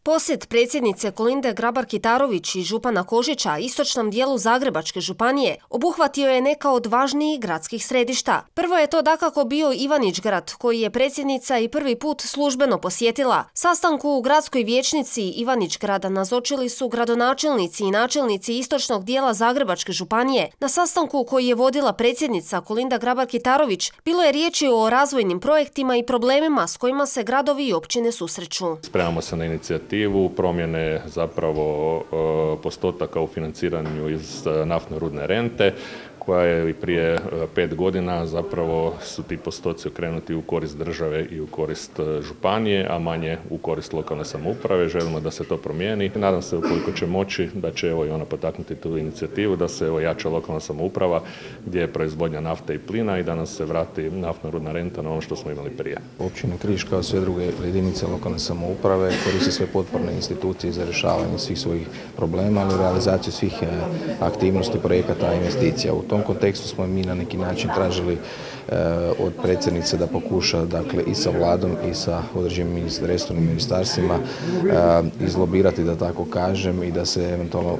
Posjet predsjednice Kolinde Grabar-Kitarović i župana Kožića istočnom dijelu Zagrebačke županije obuhvatio je neka od važnijih gradskih središta. Prvo je to dakako bio Ivanić-Grad, koji je predsjednica i prvi put službeno posjetila. Sastanku u gradskoj vijećnici Ivanić-Grada nazočili su gradonačelnici i načelnici istočnog dijela Zagrebačke županije. Na sastanku koji je vodila predsjednica Kolinda Grabar-Kitarović bilo je riječi o razvojnim projektima i problemima s kojima se gradovi i općine susreću. Spremamo se na inicijativu promjene zapravo postotaka u financiranju iz naftno-rudne rente, koja je i prije 5 godina zapravo su ti postoci okrenuti u korist države i u korist županije, a manje u korist lokalne samouprave. Želimo da se to promijeni. Nadam se ukoliko će moći da će i ona potaknuti tu inicijativu, da se jača lokalna samouprava gdje je proizvodnja nafte i plina i da nam se vrati naftno-rudna renta na ono što smo imali prije. Općina Križ kao sve druge jedinice lokalne samouprave koriste sve potporne institucije za rješavanje svih svojih problema, ali realizaciju svih aktivnosti, projekata i investicija. U tom kontekstu smo mi na neki način tražili od predsjednice da pokuša i sa vladom i sa određenim resornim ministarstvima izlobirati, da tako kažem, i da se eventualno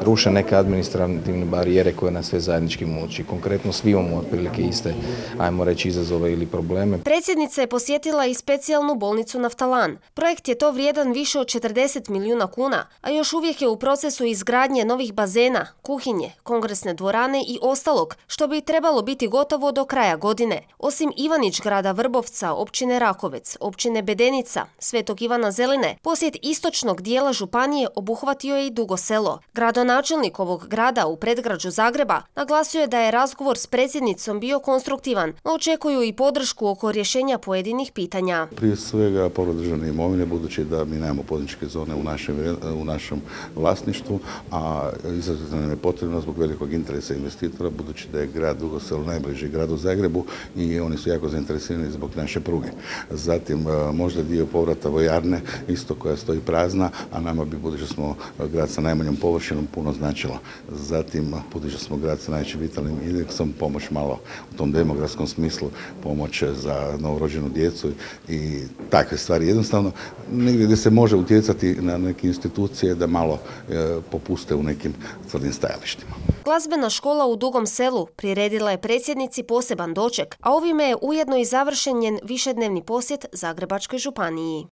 ruše neke administrativne barijere koje nas sve zajednički muči. Konkretno svi imamo otprilike iste, ajmo reći, izazove ili probleme. Predsjednica je posjetila i specijalnu bolnicu Naftalan. Projekt je to vrijedan više od 40 milijuna kuna, a još uvijek je u procesu izgradnje novih bazena, kuhinje, kongresne dvorane i ostalog, što bi trebalo biti gotovo do kraja godine. Osim Ivanić-Grada, Vrbovca, općine Rakovec, općine Bedenica, Svetog Ivana Zeline, posjet istočnog dijela županije obuhvatio je i Dugo Selo. Gradonačelnik ovog grada u predgrađu Zagreba naglasio je da je razgovor s predsjednicom bio konstruktivan, no očekuju i podršku oko rješenja pojedinih pitanja. Prije svega povrat državne imovine, budući da mi nemamo poduzetničke zone u našem vlasništvu, a izuzetno nam je potrebno zbog velikog interesa investitora, budući da je grad Dugo Selo najbliži gradu Zagrebu i oni su jako zainteresirani zbog naše pruge. Zatim možda dio povrata vojarne, isto koja stoji prazna, a nama bi, budući da smo grad sa najmanjom površinom, puno značilo. Zatim, budući da smo grad sa najvećim vitalnim indeksom, pomoć malo u tom demografskom smislu, pomoć za novorođenu djecu i takve stvari. Jednostavno, negdje gdje se može utjecati na neke institucije da malo popuste u nekim tvrdim stajalištima. Glazbena škola u Dugom Selu priredila je predsjednici poseban doček, a ovime je ujedno i završen njen višednevni posjet Zagrebačkoj županiji.